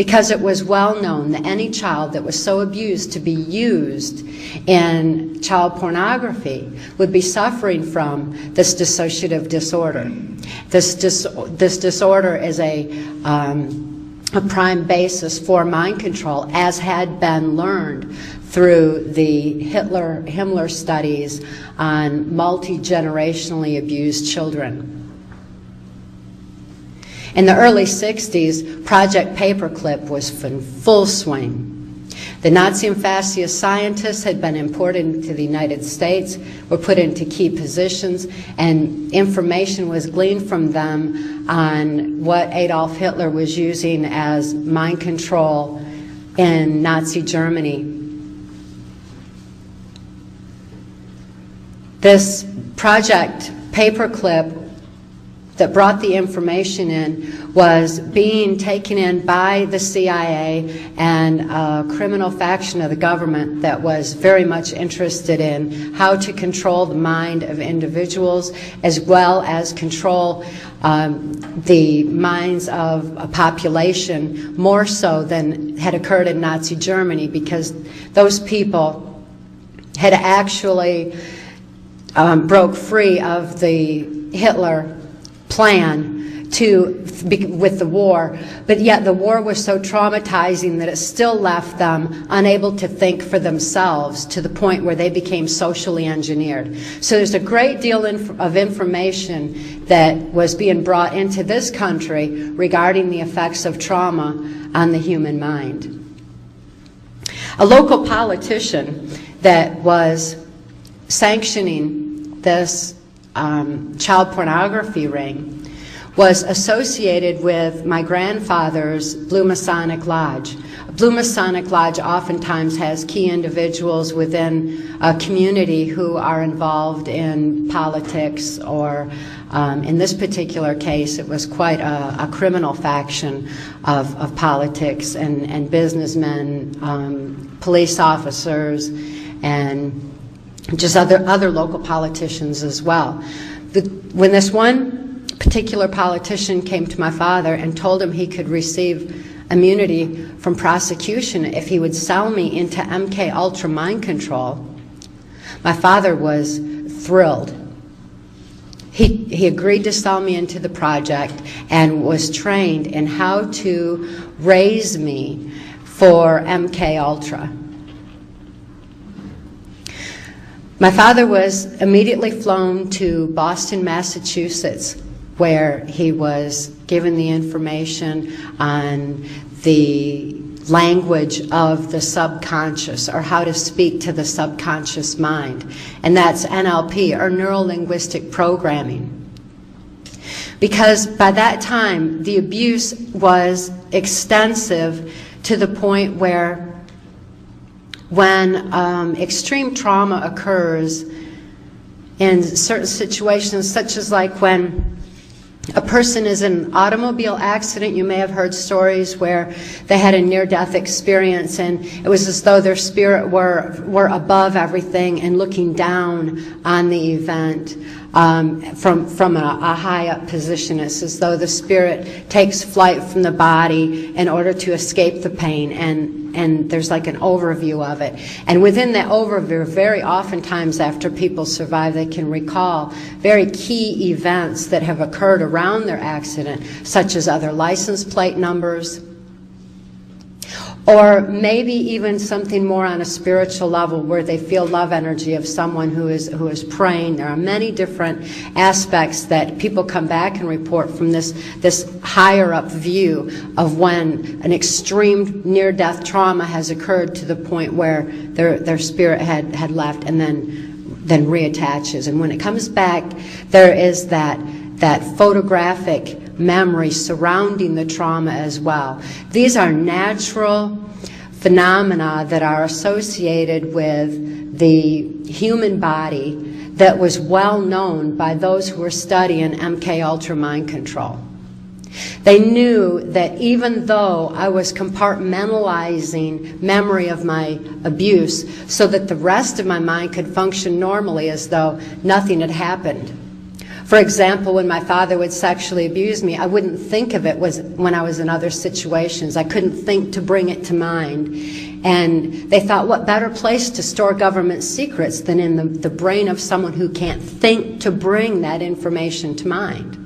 because it was well known that any child that was so abused to be used in child pornography would be suffering from this dissociative disorder. This disorder is a prime basis for mind control, as had been learned through the Himmler studies on multi-generationally abused children. In the early 60s, Project Paperclip was in full swing. The Nazi and fascist scientists had been imported into the United States, were put into key positions, and information was gleaned from them on what Adolf Hitler was using as mind control in Nazi Germany. This Project Paperclip that brought the information in was being taken in by the CIA and a criminal faction of the government that was very much interested in how to control the mind of individuals, as well as control the minds of a population more so than had occurred in Nazi Germany, because those people had actually broke free of the Hitler plan with the war, but yet the war was so traumatizing that it still left them unable to think for themselves, to the point where they became socially engineered. So there's a great deal of information that was being brought into this country regarding the effects of trauma on the human mind. A local politician that was sanctioning this child pornography ring was associated with my grandfather's Blue Masonic Lodge. A Blue Masonic Lodge oftentimes has key individuals within a community who are involved in politics, or in this particular case it was quite a criminal faction of politics and businessmen, police officers, and just other local politicians as well. When this one particular politician came to my father and told him he could receive immunity from prosecution if he would sell me into MK Ultra mind control, my father was thrilled. He agreed to sell me into the project and was trained in how to raise me for MK Ultra. My father was immediately flown to Boston, Massachusetts, where he was given the information on the language of the subconscious, or how to speak to the subconscious mind. And that's NLP, or neuro-linguistic programming. Because by that time, the abuse was extensive to the point where when extreme trauma occurs in certain situations, such as like when a person is in an automobile accident, you may have heard stories where they had a near-death experience and it was as though their spirit were above everything and looking down on the event from a high-up position. It's as though the spirit takes flight from the body in order to escape the pain, and there's like an overview of it. And within that overview, very oftentimes after people survive, they can recall very key events that have occurred around their accident, such as other license plate numbers, or maybe even something more on a spiritual level where they feel love energy of someone who is praying. There are many different aspects that people come back and report from this higher up view of when an extreme near-death trauma has occurred to the point where their spirit had left and then reattaches. And when it comes back, there is that photographic memory surrounding the trauma as well. These are natural phenomena that are associated with the human body that was well known by those who were studying MK Ultra mind control. They knew that even though I was compartmentalizing memory of my abuse so that the rest of my mind could function normally as though nothing had happened, For example, when my father would sexually abuse me, I wouldn't think of it when I was in other situations. I couldn't think to bring it to mind. And they thought, what better place to store government secrets than in the brain of someone who can't think to bring that information to mind?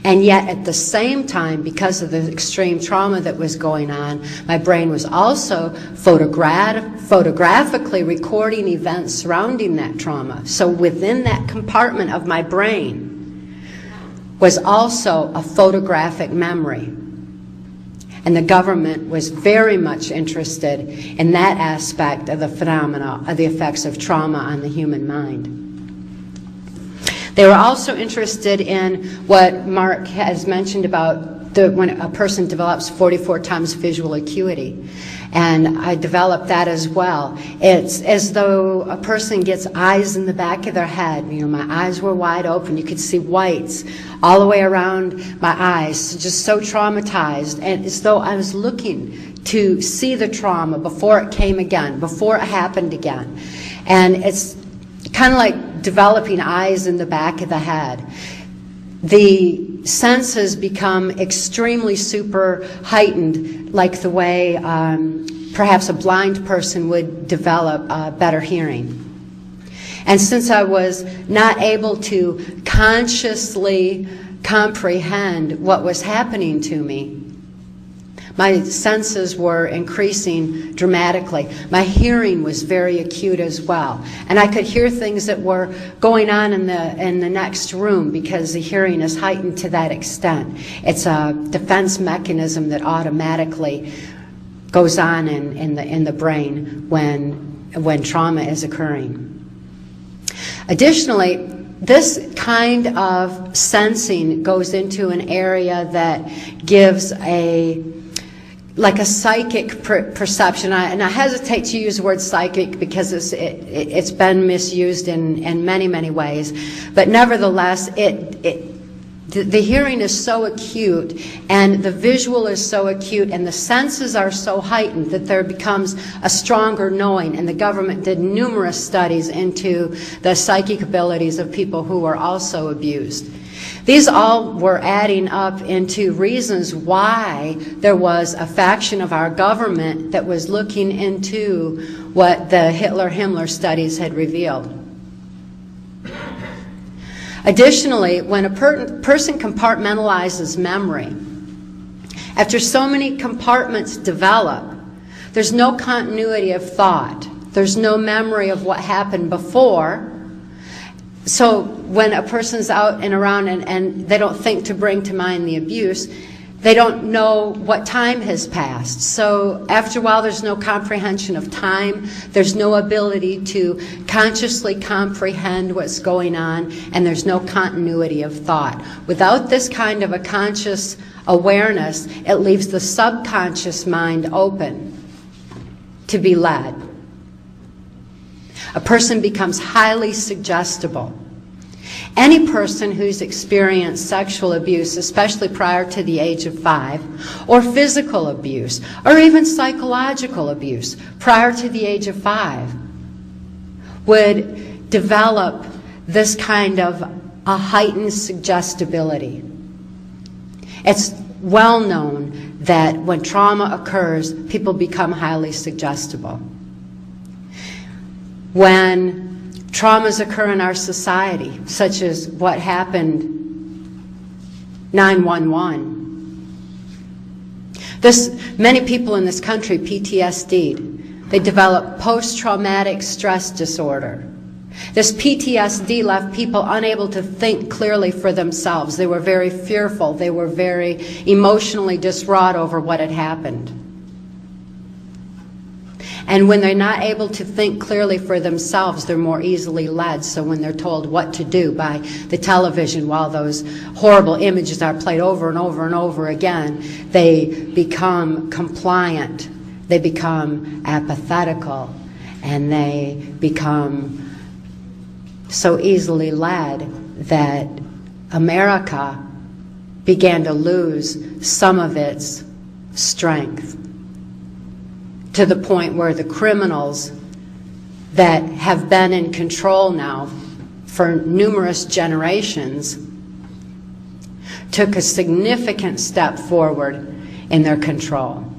And yet at the same time, because of the extreme trauma that was going on, my brain was also photographically recording events surrounding that trauma. So within that compartment of my brain was also a photographic memory. And the government was very much interested in that aspect of the phenomena of the effects of trauma on the human mind. They were also interested in what Mark has mentioned about when a person develops 44 times visual acuity. And I developed that as well. It's as though a person gets eyes in the back of their head. You know, my eyes were wide open. You could see whites all the way around my eyes, just so traumatized. And it's though I was looking to see the trauma before it came again, before it happened again. And it's kind of like developing eyes in the back of the head. The senses become extremely super heightened, like the way perhaps a blind person would develop better hearing. And since I was not able to consciously comprehend what was happening to me, my senses were increasing dramatically. My hearing was very acute as well. And I could hear things that were going on in the next room because the hearing is heightened to that extent. It's a defense mechanism that automatically goes on in the brain when trauma is occurring. Additionally, this kind of sensing goes into an area that gives like a psychic perception. And I hesitate to use the word psychic because it's been misused in many, many ways. But nevertheless, the hearing is so acute and the visual is so acute and the senses are so heightened that there becomes a stronger knowing. And the government did numerous studies into the psychic abilities of people who were also abused. These all were adding up into reasons why there was a faction of our government that was looking into what the Hitler-Himmler studies had revealed. Additionally, when a person compartmentalizes memory, after so many compartments develop, there's no continuity of thought. There's no memory of what happened before. So when a person's out and around and they don't think to bring to mind the abuse, they don't know what time has passed. So after a while, there's no comprehension of time. There's no ability to consciously comprehend what's going on, and there's no continuity of thought. Without this kind of a conscious awareness, it leaves the subconscious mind open to be led. A person becomes highly suggestible. Any person who's experienced sexual abuse, especially prior to the age of 5, or physical abuse, or even psychological abuse prior to the age of 5, would develop this kind of a heightened suggestibility. It's well known that when trauma occurs, people become highly suggestible. When traumas occur in our society, such as what happened 9/11. Many people in this country PTSD'd. They developed post-traumatic stress disorder. This PTSD left people unable to think clearly for themselves. They were very fearful. They were very emotionally distraught over what had happened. And when they're not able to think clearly for themselves, they're more easily led. So when they're told what to do by the television while those horrible images are played over and over and over again, they become compliant, they become apathetical, and they become so easily led that America began to lose some of its strength, to the point where the criminals that have been in control now for numerous generations, took a significant step forward in their control.